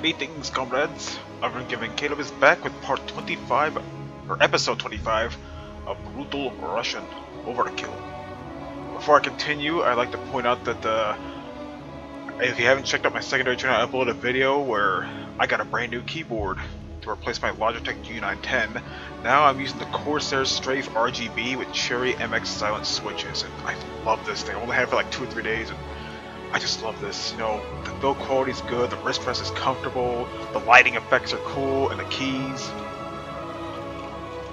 Greetings, comrades. Unforgiven Caleb is back with part 25, or episode 25, of Brutal Russian Overkill. Before I continue, I'd like to point out that if you haven't checked out my secondary channel, I uploaded a video where I got a brand new keyboard to replace my Logitech G910. Now I'm using the Corsair Strafe RGB with Cherry MX silent switches, and I love this thing. I only had it for like 2 or 3 days, and I just love this. You know, the build quality is good, the wrist press is comfortable, the lighting effects are cool, and the keys.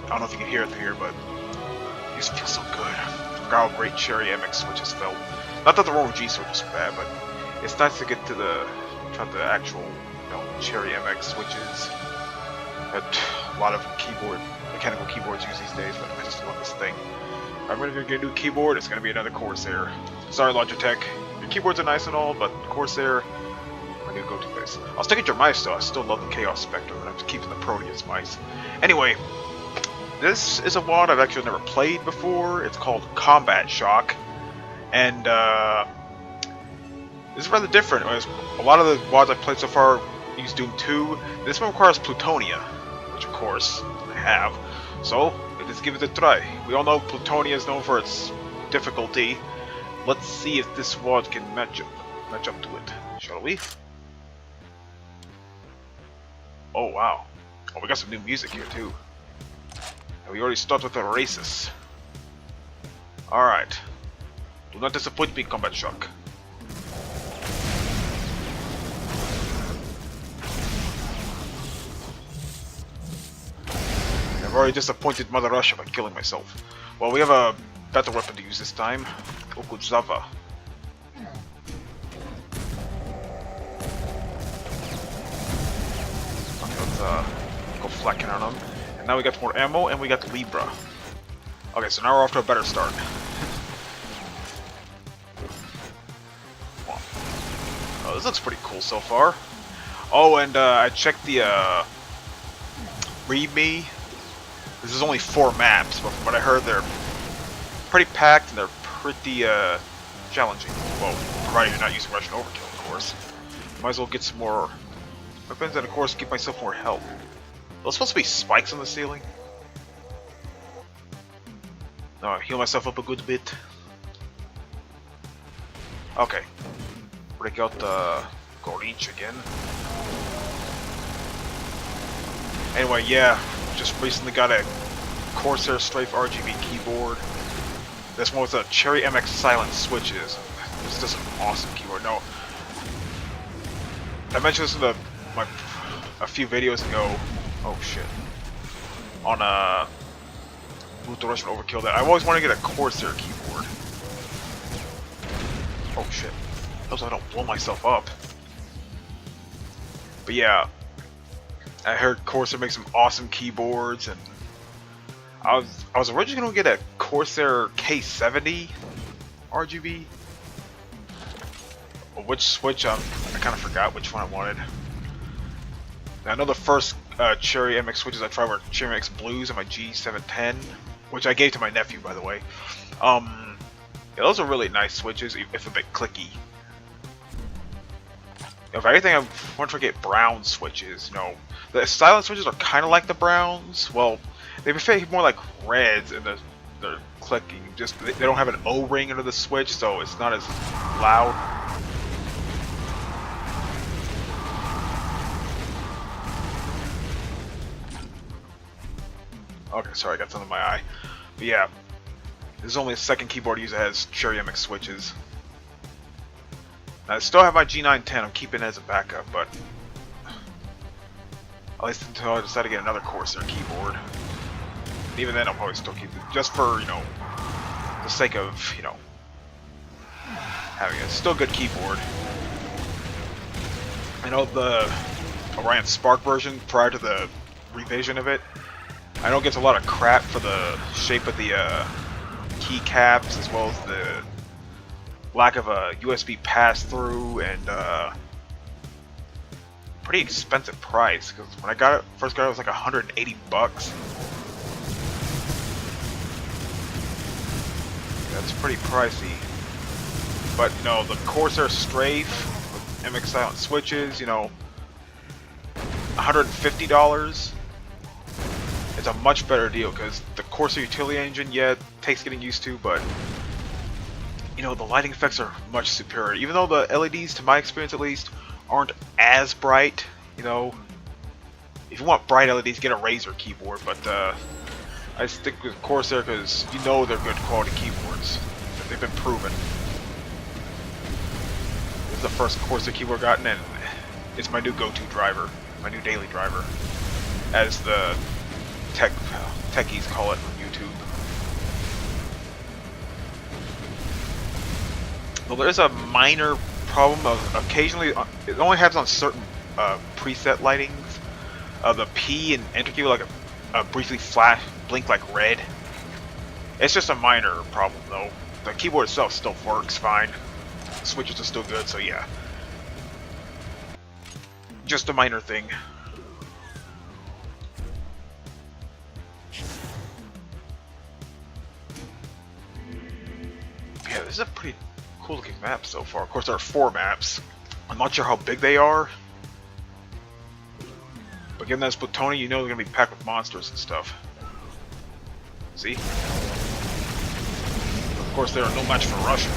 I don't know if you can hear it through here, but it just feels so good. I forgot how great Cherry MX switches felt. Not that the Rover G switches are bad, but it's nice to get to the actual, Cherry MX switches that a lot of mechanical keyboards use these days. But I just love this thing. I'm gonna get a new keyboard. It's gonna be another Corsair. Sorry, Logitech. Your keyboards are nice and all, but Corsair, my new go-to place. I'll stick at your mice though. I still love the Chaos Spectre, and I'm keeping the Proteus mice. Anyway, this is a WOD I've actually never played before. It's called Combat Shock, and this is rather different. A lot of the WODs I've played so far use Doom 2. This one requires Plutonia, which of course I have. So let's give it a try. We all know Plutonia is known for its difficulty. Let's see if this WOD can match up to it, shall we? Oh wow. Oh, we got some new music here too. And we already start with Oasis. Alright. Do not disappoint me, Combat Shock. I've already disappointed Mother Russia by killing myself. Well, we have a better weapon to use this time. Okuzava. Okay, let's go flacking on them. And now we got more ammo and we got the Libra. Okay, so now we're off to a better start. Oh, this looks pretty cool so far. Oh, and I checked the README. This is only 4 maps, but from what I heard, they're pretty packed and they're pretty challenging. Well, provided you're not using Russian Overkill, of course. Might as well get some more weapons and, of course, give myself more health. Those supposed to be spikes on the ceiling? No, I heal myself up a good bit. Okay. Break out the Gorich again. Anyway, yeah, just recently got a Corsair Strafe RGB keyboard. This one with a Cherry MX silent switches. This is just an awesome keyboard. No, I mentioned this in a few videos ago. Oh shit. On Brutal Russian Overkill, that I always want to get a Corsair keyboard. Oh shit. Hope I don't blow myself up. But yeah, I heard Corsair makes some awesome keyboards, and I was originally gonna get a Corsair K70 RGB. Which switch? I kind of forgot which one I wanted. I know the first Cherry MX switches I tried were Cherry MX Blues and my G710, which I gave to my nephew, by the way. Yeah, those are really nice switches, if a bit clicky. If anything, I want to get brown switches. You know, the silent switches are kind of like the browns. Well, they behave more like reds, and they're clicking. Just they don't have an O-ring under the switch, so it's not as loud. Okay, sorry, I got something in my eye. But yeah, this is only the second keyboard I use that has Cherry MX switches. Now, I still have my G910. I'm keeping it as a backup, but at least until I decide to get another Corsair keyboard. And even then, I'll probably still keep it just for, the sake of, having a still good keyboard. I know the Orion Spark version prior to the revision of it, I know it gets a lot of crap for the shape of the keycaps, as well as the lack of a USB pass-through, and pretty expensive price, because when I first got it, it was like $180. That's pretty pricey. But, the Corsair Strafe with MX silent switches, $150. It's a much better deal because the Corsair utility engine, yeah, takes getting used to, but you know, the lighting effects are much superior. Even though the LEDs, to my experience at least, aren't as bright, you know. If you want bright LEDs, get a Razer keyboard, but I stick with Corsair because you know they're good quality keyboards. They've been proven. This is the first Corsair keyboard I've gotten, and it's my new go-to driver, my new daily driver, as the techies call it on YouTube. Well, there's a minor problem of occasionally, it only happens on certain preset lightings. The P and Enter key will like briefly blink like red. It's just a minor problem though. The keyboard itself still works fine. The switches are still good, so yeah. Just a minor thing. Yeah, this is a pretty cool looking map so far. Of course, there are 4 maps. I'm not sure how big they are. But given that it's Plutonian, you know they're going to be packed with monsters and stuff. See? Of course, they are no match for Russia.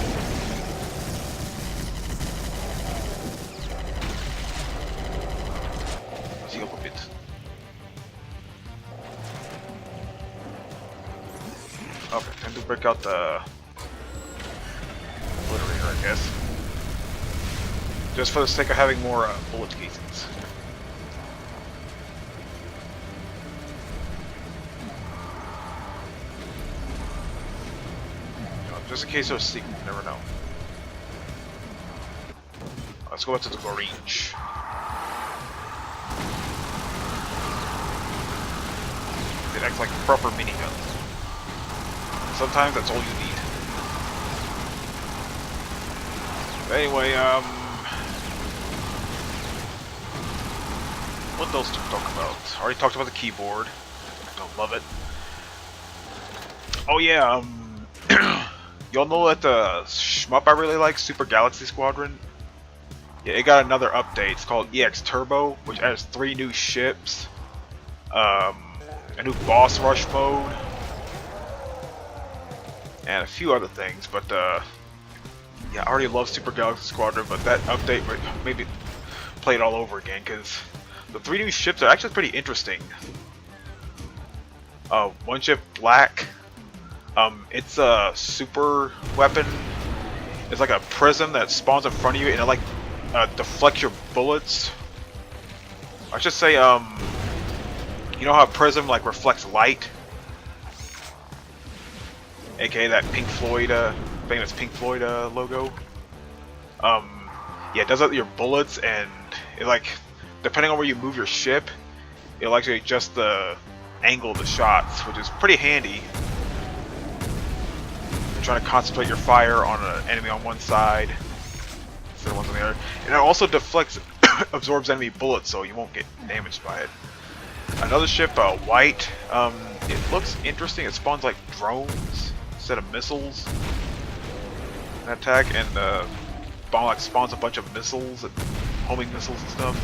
Let's heal up a bit. Okay, time to break out the obliterator, I guess. Just for the sake of having more bullet casings. Just in case there's a secret, you never know. Let's go back to the Gorenge. It acts like proper miniguns. Sometimes that's all you need. But anyway, what else to talk about? I already talked about the keyboard. I don't love it. Oh yeah, y'all know that the shmup I really like, Super Galaxy Squadron? Yeah, it got another update. It's called EX Turbo, which adds 3 new ships, a new boss rush mode, and a few other things. But yeah, I already love Super Galaxy Squadron, but that update made me play it all over again because the 3 new ships are actually pretty interesting. One ship, Black. It's a super weapon. It's like a prism that spawns in front of you and it like deflects your bullets. I should say, you know how a prism like reflects light? AKA that Pink Floyd, famous Pink Floyd logo. Yeah, it does that with your bullets, and it like, depending on where you move your ship, it'll actually adjust the angle of the shots, which is pretty handy. Trying to concentrate your fire on an enemy on one side instead of one on the other. And it also deflects, absorbs enemy bullets, so you won't get damaged by it. Another ship, White, it looks interesting. It spawns like drones instead of missiles. An attack, and bomb like spawns a bunch of missiles and homing missiles and stuff.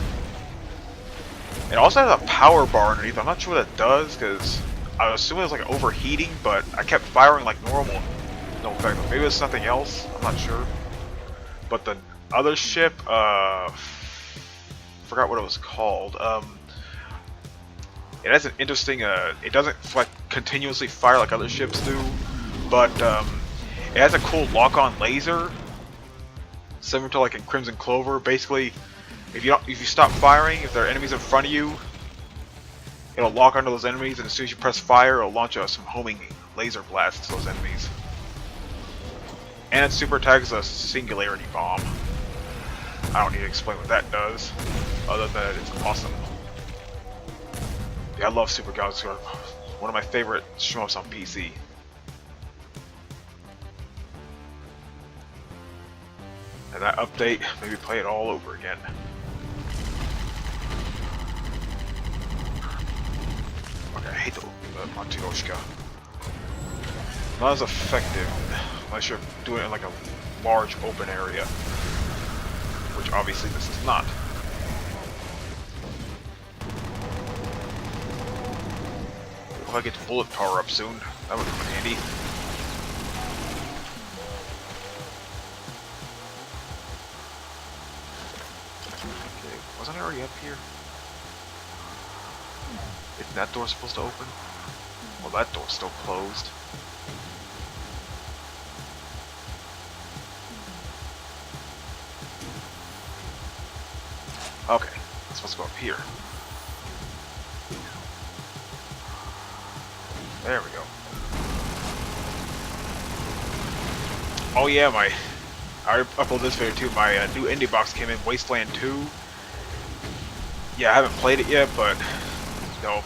It also has a power bar underneath. I'm not sure what that does because I was assuming it was like overheating, but I kept firing like normal. No effect. Maybe it's something else. I'm not sure. But the other ship, forgot what it was called. It has an interesting. It doesn't like continuously fire like other ships do, but it has a cool lock-on laser, similar to like in Crimson Clover. Basically, if you stop firing, if there are enemies in front of you, it'll lock onto those enemies, and as soon as you press fire, it'll launch some homing laser blasts to those enemies. And its super attack is a singularity bomb. I don't need to explain what that does, other than it's awesome. Yeah, I love Super Galaxy. One of my favorite shmups on PC. And that update made me play it all over again. Okay, I hate the Matryoshka. Not as effective unless you're doing it in like a large open area, which obviously this is not. If I get bullet power up soon, that would come in handy. Okay, wasn't I already up here? Isn't that door supposed to open? Well, that door's still closed. Okay, I'm supposed to go up here. There we go. Oh yeah, I uploaded this video too. My new indie box came in, Wasteland 2. Yeah, I haven't played it yet, but no.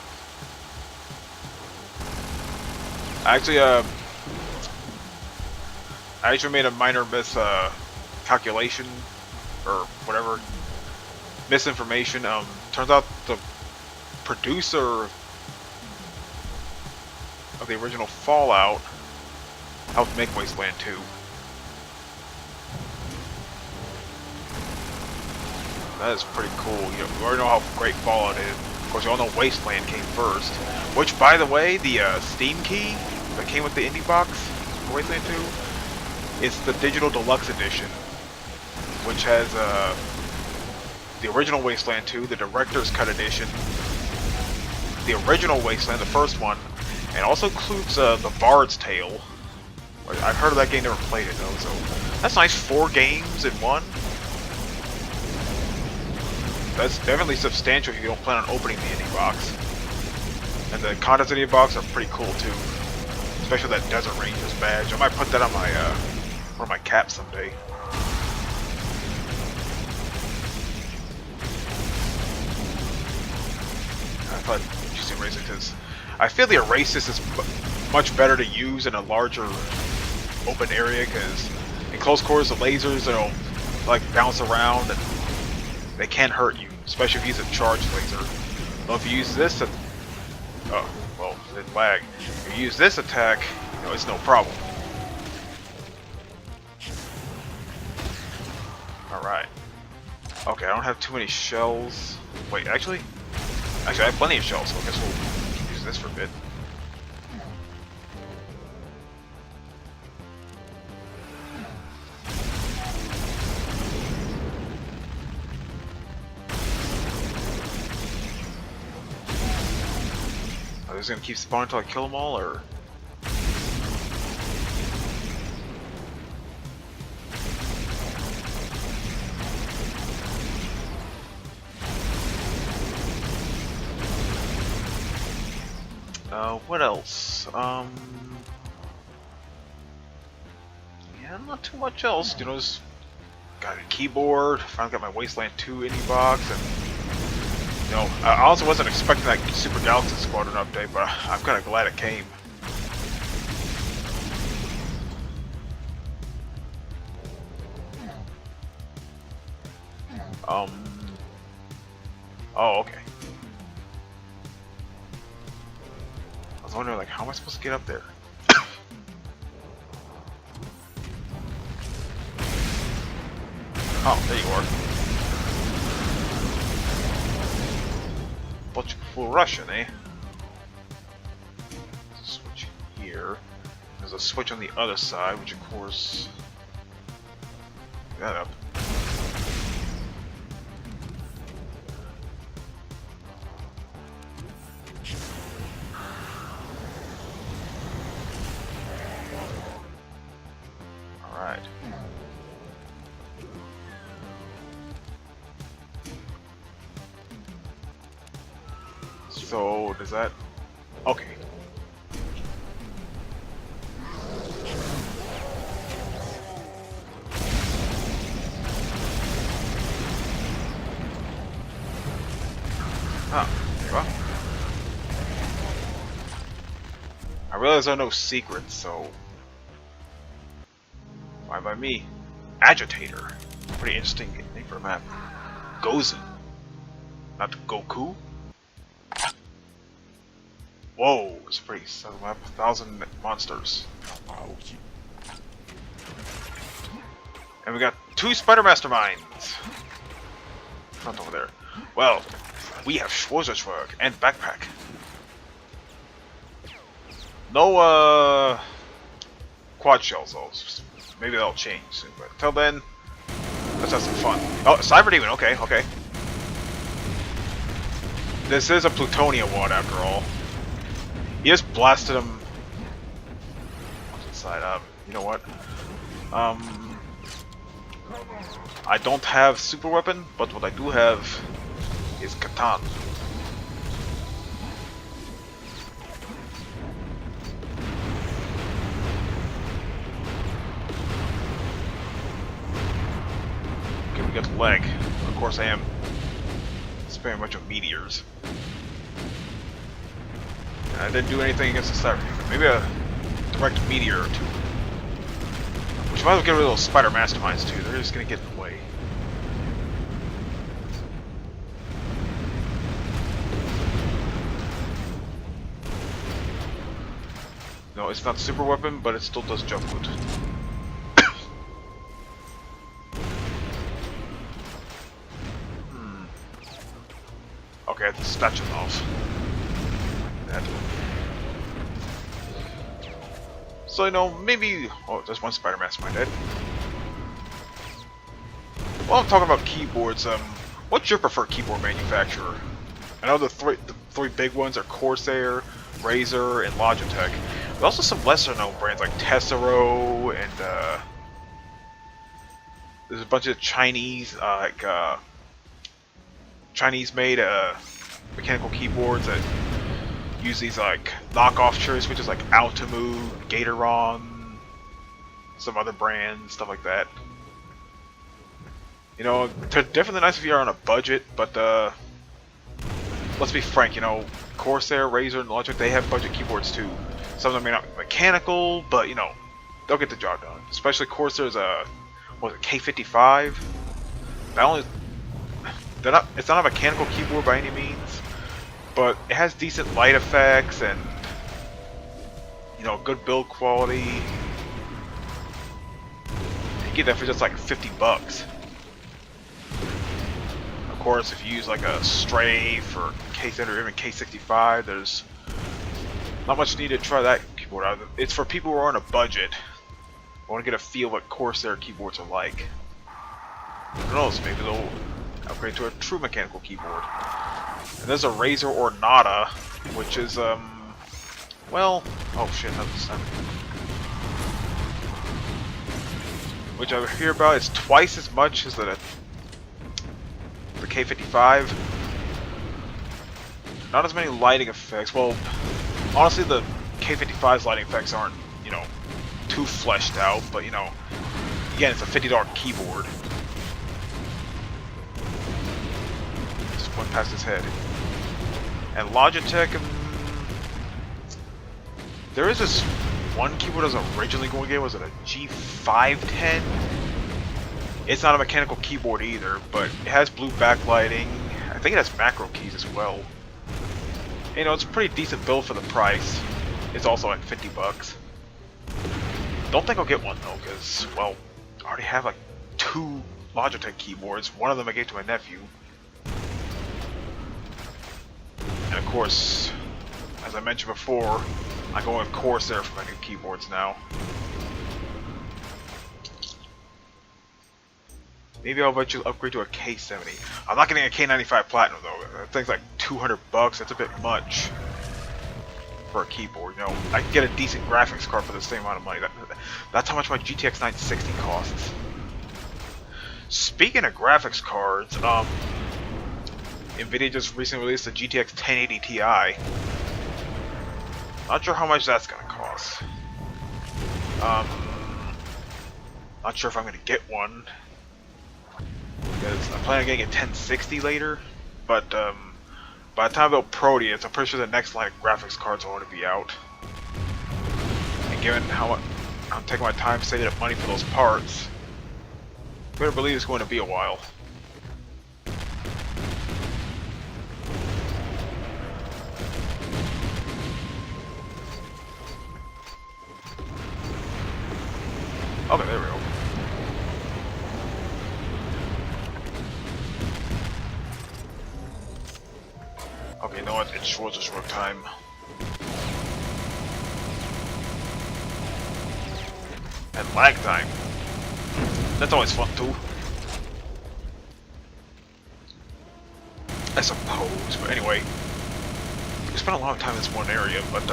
I actually made a minor calculation or whatever, misinformation. Turns out the producer of the original Fallout helped make Wasteland 2. That is pretty cool. You already know how great Fallout is. Of course, you all know Wasteland came first. Which, by the way, the Steam key that came with the indie box for Wasteland 2 is the Digital Deluxe Edition, which has the original Wasteland 2, the Director's Cut Edition, the original Wasteland, the first one, and also includes the Bard's Tale. I've heard of that game, never played it though, so that's nice. 4 games in one. That's definitely substantial if you don't plan on opening the indie box. And the contents of the indie box are pretty cool too. Especially that Desert Rangers badge. I might put that on my one of my caps someday. I thought just erase it because I feel the Erasis is much better to use in a larger open area, because in close quarters the lasers like bounce around and they can hurt you, especially if you use a charged laser. Well, if you use this, oh well, it lag. If you use this attack, it's no problem. All right. Okay, I don't have too many shells. Wait, actually, I have plenty of shells, so I guess we'll use this for a bit. Are they just gonna keep spawning until I kill them all, or? What else? Yeah, not too much else. Just got a keyboard. Finally got my Wasteland 2 indie box, and I also wasn't expecting that Super Galaxy Squadron update, but I'm kind of glad it came. Oh, okay. I was wondering, like, how am I supposed to get up there? Oh, there you are. But full Russian, eh? Switch here. There's a switch on the other side, which of course... that up. Alright. So, does that... okay. Ah, there you go. I realize there are no secrets, so... why by me? Agitator. Pretty interesting name for a map. Gozen. Not Goku? Whoa, it's a pretty subtle map. 1,000 monsters. And we got 2 Spider Masterminds. Front over there. Well, we have Schwarzerschwerg and Backpack. No, quad shells, though. Maybe that'll change soon, but until then, let's have some fun. Oh, Cyber Demon, okay, okay. This is a plutonium one, after all. He just blasted him. What's inside? You know what? I don't have super weapon, but what I do have is Katan. Okay, we got the leg. Of course, I am sparing a bunch of meteors. And I didn't do anything against the Cyber Demon. Maybe a direct meteor or two. Which might as well get rid of those spider masterminds too. They're just gonna get in the way. No, it's not super weapon, but it still does jump foot. Okay, I have to snatch him off. That. So, you know, maybe... Oh, there's one spider mastermind dead. While I'm talking about keyboards, what's your preferred keyboard manufacturer? I know the three big ones are Corsair, Razer, and Logitech. But also some lesser known brands like Tessero and there's a bunch of Chinese Chinese made mechanical keyboards that use these like knockoff choice, which is like Altimu, Gatoron, some other brands, stuff like that. You know, they're definitely nice if you're on a budget, but let's be frank, you know, Corsair, Razer, and Logitech, they have budget keyboards too. Some of them may not be mechanical, but you know, they'll get the job done. Especially Corsair's what was it, K55? It's not a mechanical keyboard by any means, but it has decent light effects and, you know, good build quality. You get that for just like 50 bucks. Of course, if you use like a Strafe or K7 or even K65, there's not much need to try that keyboard out. It's for people who are on a budget. I want to get a feel of what Corsair keyboards are like. Who knows, maybe they'll upgrade to a true mechanical keyboard. And there's a Razer Ornata, which is, well, oh shit, not this time. Which I hear about is twice as much as the K55. Not as many lighting effects. Well, honestly, the K55's lighting effects aren't, you know, too fleshed out, but you know, again, it's a $50 keyboard. Just went past his head. And Logitech, there is this one keyboard I was originally going to get. Was it a G510? It's not a mechanical keyboard either, but it has blue backlighting. I think it has macro keys as well. You know, it's a pretty decent build for the price. It's also like 50 bucks. Don't think I'll get one though, because, well, I already have like 2 Logitech keyboards. One of them I gave to my nephew. And of course, as I mentioned before, I'm going with Corsair for my new keyboards now. Maybe I'll eventually upgrade to a K70. I'm not getting a K95 Platinum though. That thing's like 200 bucks. That's a bit much for a keyboard. You know, I can get a decent graphics card for the same amount of money. That's how much my GTX 960 costs. Speaking of graphics cards, Nvidia just recently released the GTX 1080 Ti. Not sure how much that's gonna cost. Not sure if I'm gonna get one, because I'm planning on getting a 1060 later, but by the time I build Proteus, I'm pretty sure the next line of graphics cards will already be out. And given how I'm taking my time saving up money for those parts, I better believe it's going to be a while. Okay, there we go. Okay, you know what? It's just work time. And lag time. That's always fun too. I suppose, but anyway. We spent a long time in this one area, but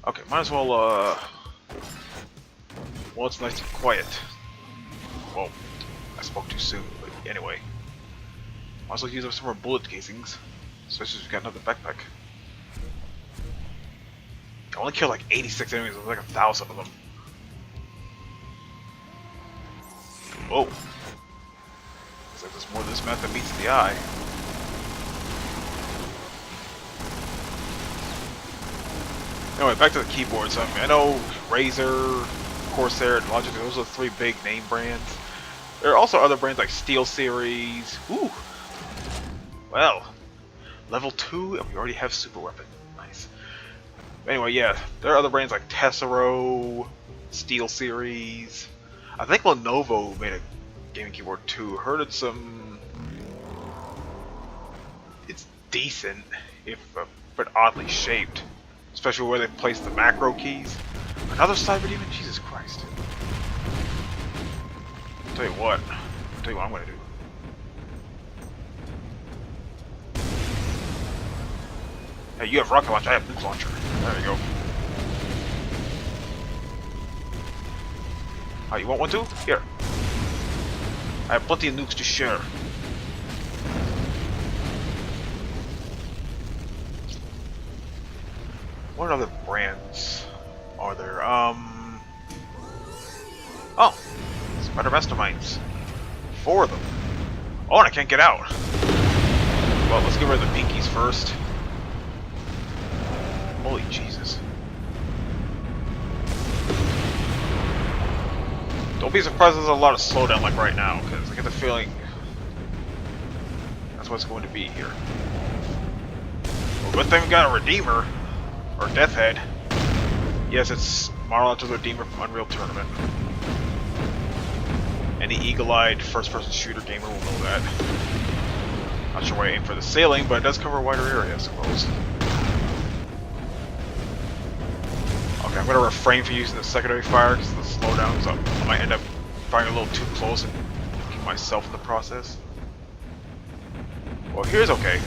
okay, might as well well, it's nice and quiet. Well, I spoke too soon, but anyway. Might as well use up some more bullet casings. Especially if we've got another backpack. I only killed like 86 enemies, there's like 1,000 of them. Whoa. Looks like there's more of this map than meets the eye. Anyway, back to the keyboards. I know Razer, Corsair, and Logitech, those are the three big name brands. There are also other brands like SteelSeries. Ooh! Well, level 2, and we already have Super Weapon. Nice. Anyway, yeah, there are other brands like Tessero, SteelSeries. I think Lenovo made a gaming keyboard too. Heard it's it's decent, if but oddly shaped, especially where they place the macro keys. Another Cyber Demon, Jesus Christ! I'll tell you what I'm gonna do. Hey, you have rocket launcher, I have nuke launcher. There you go. Oh, you want one too? Here. I have plenty of nukes to share. What other brands are there? Oh! Spider Masterminds. 4 of them. Oh, and I can't get out. Well, let's get rid of the pinkies first. Holy Jesus. Don't be surprised there's a lot of slowdown like right now, because I get the feeling that's what it's going to be here. Well, good thing we got a Redeemer, or Death Head. Yes, it's Marlon the Redeemer from Unreal Tournament. Any eagle-eyed first-person shooter gamer will know that. Not sure why I aim for the ceiling, but it does cover a wider area, I suppose. Okay, I'm going to refrain from using the secondary fire because the slowdowns up. I might end up firing a little too close and keep myself in the process. Well, here's okay.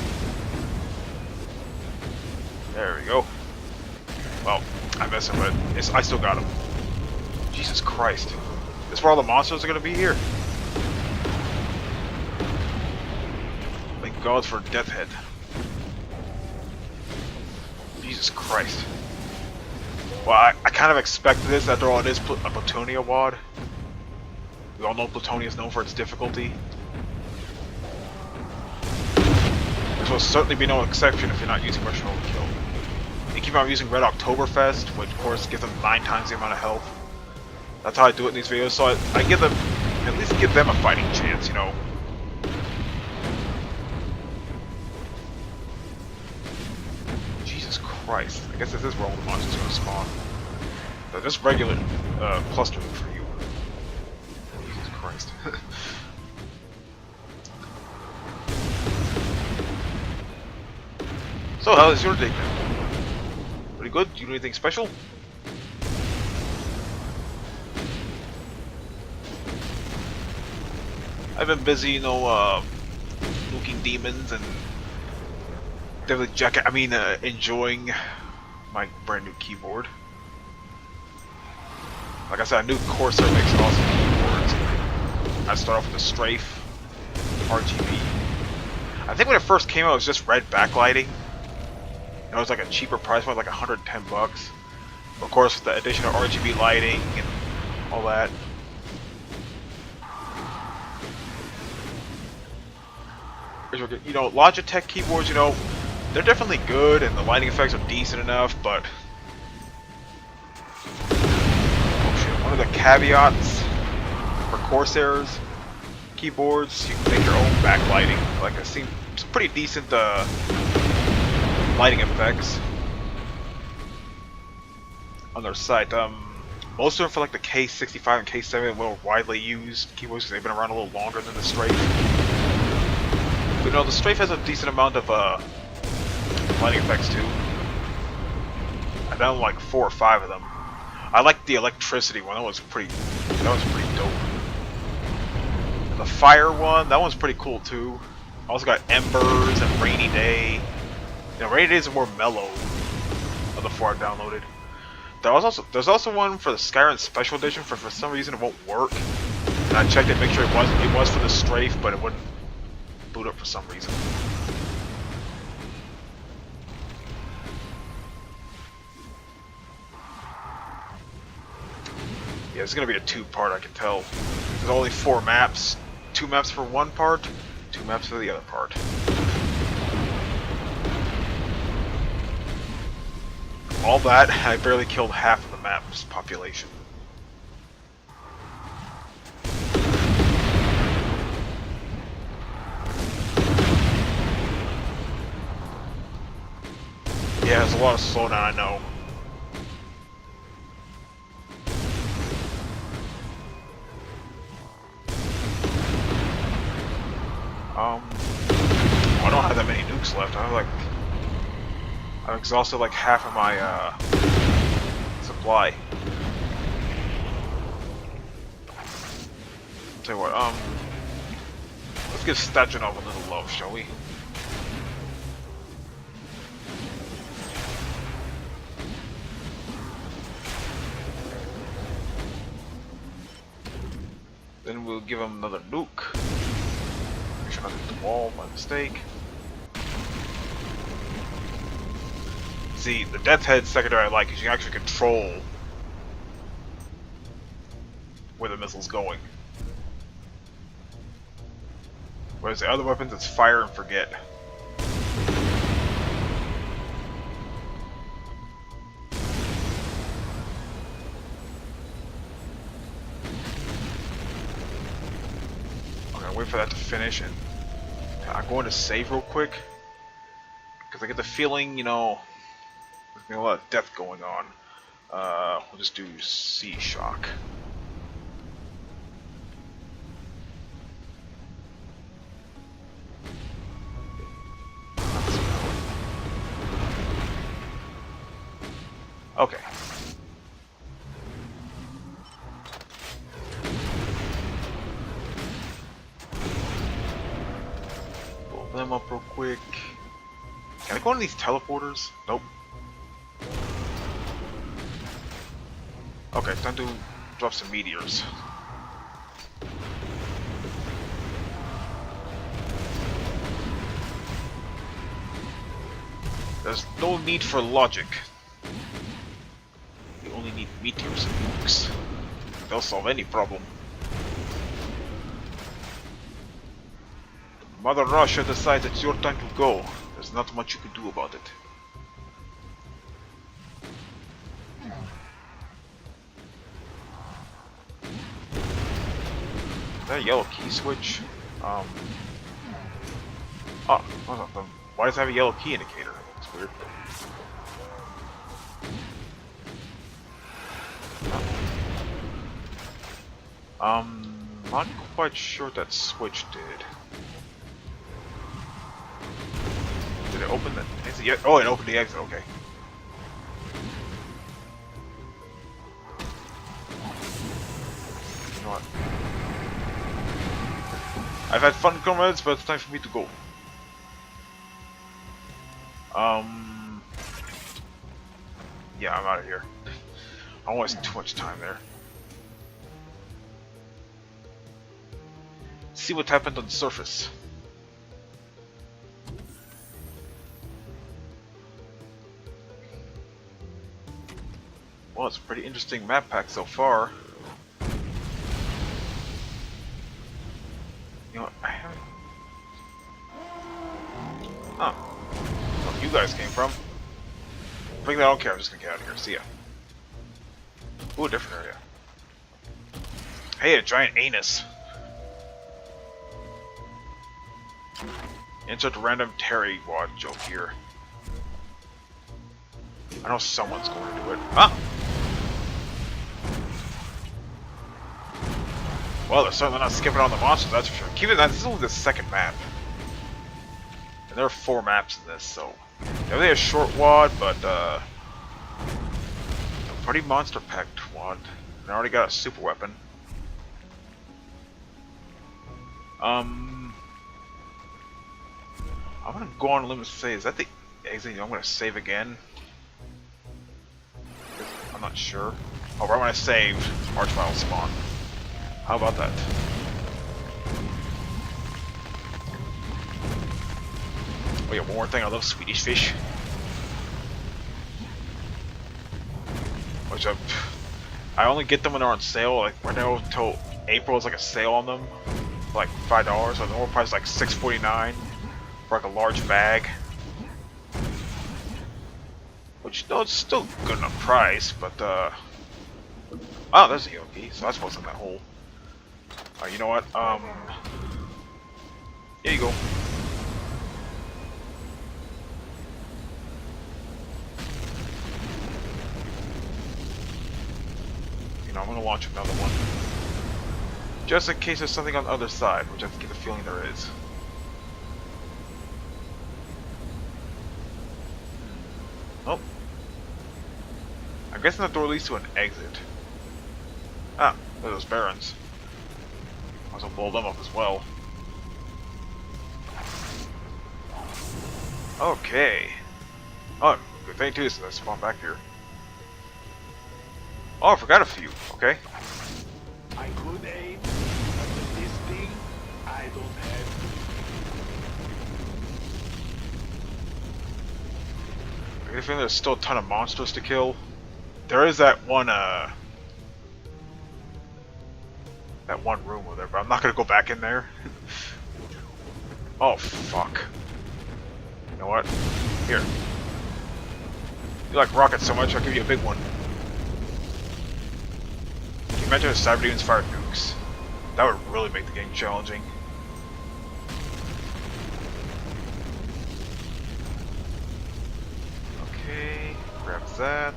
There we go. Well, I missed him, but I still got him. Jesus Christ. This is where all the monsters are going to be here. Thank God for Death Head. Jesus Christ. Well, I kind of expected this. After all, it is a Plutonia WAD. We all know Plutonia is known for its difficulty. This will certainly be no exception if you're not using Russian Overkill. You keep on using Red Oktoberfest, which of course gives them 9 times the amount of health. That's how I do it in these videos, so I give them, at least give them a fighting chance, you know. Jesus Christ. I guess this is where all the monsters are going to spawn. They're just regular clustering for you. Jesus Christ. So, how is your day been? Pretty good? Do you do anything special? I've been busy, you know, nuking demons and definitely enjoying my brand new keyboard. Like I said, I knew Corsair makes awesome keyboards. I start off with the Strafe RGB. I think when it first came out, it was just red backlighting. It was like a cheaper price point, like 110 bucks. Of course, with the addition of RGB lighting and all that. You know, Logitech keyboards, you know, they're definitely good and the lighting effects are decent enough, but oh shit, one of the caveats for Corsair's keyboards, you can make your own backlighting. Like I've seen some pretty decent lighting effects on their site. Most of them for like the K65 and K7 are more widely used keyboards because they've been around a little longer than the Strafe. But no, the strafe has a decent amount of lighting effects too. I done like 4 or 5 of them. I like the electricity one. That was pretty dope. And the fire one, that one's pretty cool too. Also got embers and rainy day. You know, rainy days are more mellow of the 4 I downloaded. There's also one for the Skyrim Special Edition. For some reason it won't work. And I checked it, make sure it was for the strafe, but it wouldn't boot up for some reason. Yeah, it's gonna be a 2-part, I can tell. There's only 4 maps. 2 maps for one part, 2 maps for the other part. All that, I barely killed half of the map's population. Yeah, there's a lot of slowdown, I know. I don't have that many nukes left. I've exhausted like half of my supply. Tell you what, let's give Stajanov a little love, shall we? Then we'll give him another nuke. Make sure not to hit the wall by mistake. See, the Death Head secondary I like is you can actually control where the missile's going. Whereas the other weapons, it's fire and forget. I'm gonna wait for that to finish, and I'm going to save real quick because I get the feeling, you know, there's gonna be a lot of death going on. We'll just do C shock. Okay. Pull them up real quick. Can I go into these teleporters? Nope. Okay, time to drop some meteors. There's no need for logic. You only need meteors and nukes. They'll solve any problem. Mother Russia decides it's your time to go. There's not much you can do about it. Is that a yellow key switch? Oh, why does it have a yellow key indicator? It's weird. Not quite sure what that switch did. Did it open the exit yet? Oh, it opened the exit, okay. You know what? I've had fun, comrades, but it's time for me to go. Yeah, I'm out of here. I don't waste too much time there. See what happened on the surface. Well, it's a pretty interesting map pack so far. You know what? I haven't... Huh. Where you guys came from. Frankly, I don't care. I'm just gonna get out of here. See ya. Ooh, a different area. Hey, a giant anus. Insert random Terry Wad joke here. I know someone's going to do it. Huh? Well, they're certainly not skipping on the monsters, that's for sure. Keep it that, this is only the second map. And there are 4 maps in this, so definitely a short WAD, but a pretty monster-packed WAD. And I already got a super weapon. I'm gonna go on a limb and say, is that the exit? I'm gonna save again. I'm not sure. Oh, right when I saved, Arch File spawn. How about that? Oh yeah, one more thing, I love Swedish fish. Which I only get them when they're on sale. Like right now until April is like a sale on them. For like $5. So the normal price is like $6.49 for like a large bag. Which no, it's still good enough price, but oh, there's a Yogi, so that's what's in that hole. You know what? Here you go. You know, I'm gonna launch another one. Just in case there's something on the other side, which I get a feeling there is. Oh. I'm guessing the door leads to an exit. Ah, there's those barons. I was gonna blow them up as well. Okay. Oh, good thing too is that I spawned back here. Oh, I forgot a few. Okay. I could aim, but with this thing, I don't have. I get a feeling there's still a ton of monsters to kill. There is that one room over there, but I'm not gonna go back in there. Oh fuck. You know what? Here. You like rockets so much, I'll give you a big one. Can you imagine if Cyber Demons fired nukes? That would really make the game challenging. Okay, grab that.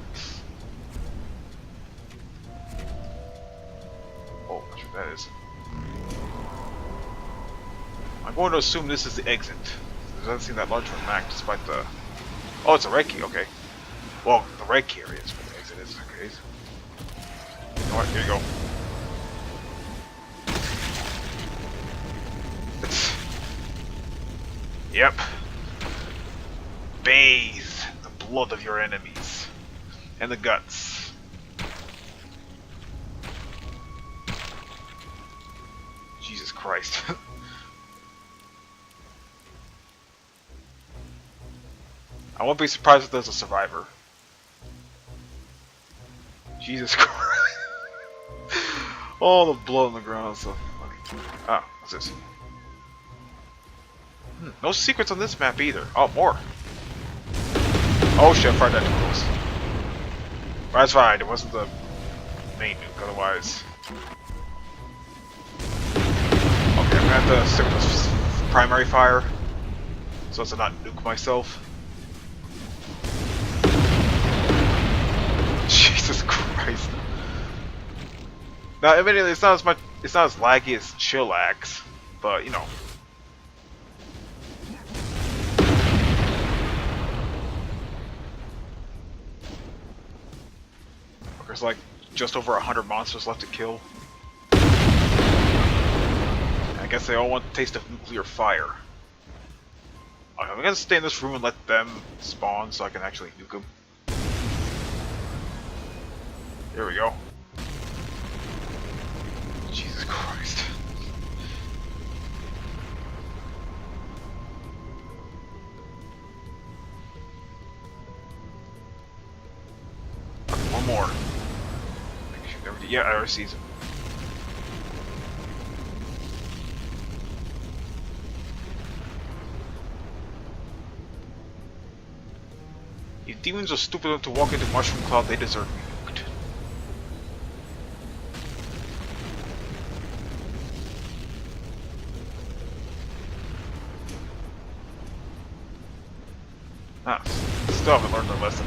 Oh, I'm not sure what that is. I'm going to assume this is the exit. It doesn't seem that large for a Mac, despite the... Oh, it's a red key, okay. Well, the red key area is where the exit is, okay. You know what, here you go. Yep. Bathe the blood of your enemies. And the guts. Jesus Christ. I won't be surprised if there's a survivor. Jesus Christ. All the blood on the ground. So funny. Ah, what's this? No secrets on this map either. Oh, more. Oh shit, I fired that too close. That's fine, it wasn't the main nuke, otherwise. Okay, I'm gonna have to stick with this primary fire, so as to not nuke myself. Jesus Christ. Now, admittedly, it's not as laggy as Chillax, but you know. There's like just over 100 monsters left to kill. I guess they all want the taste of nuclear fire. Okay, I'm gonna stay in this room and let them spawn so I can actually nuke them. There we go. Jesus Christ. Okay, one more. Yeah, I already see him. If demons are stupid enough to walk into Mushroom Cloud, they deserve nuked. Ah, still haven't learned their lesson.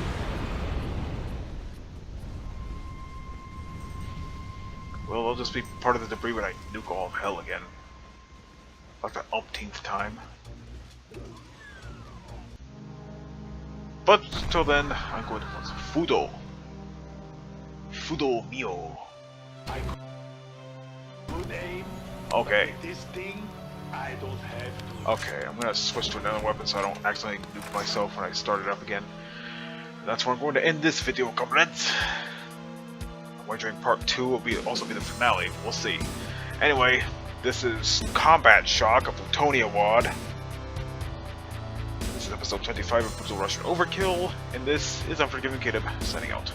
Well, they'll just be part of the debris when I nuke all of hell again. Like the umpteenth time. But till then, I'm going to put Fudo. Fudo Mio. I could aim. Okay. But with this thing, I don't have to. Okay, I'm gonna switch to another weapon so I don't accidentally nuke myself when I start it up again. That's where I'm going to end this video, comrades. I'm wondering part 2 will also be the finale. We'll see. Anyway, this is Combat Shock of Plutonia Wad. This is episode 25 of Brutal Russian Overkill, and this is Unforgiven Caleb signing out.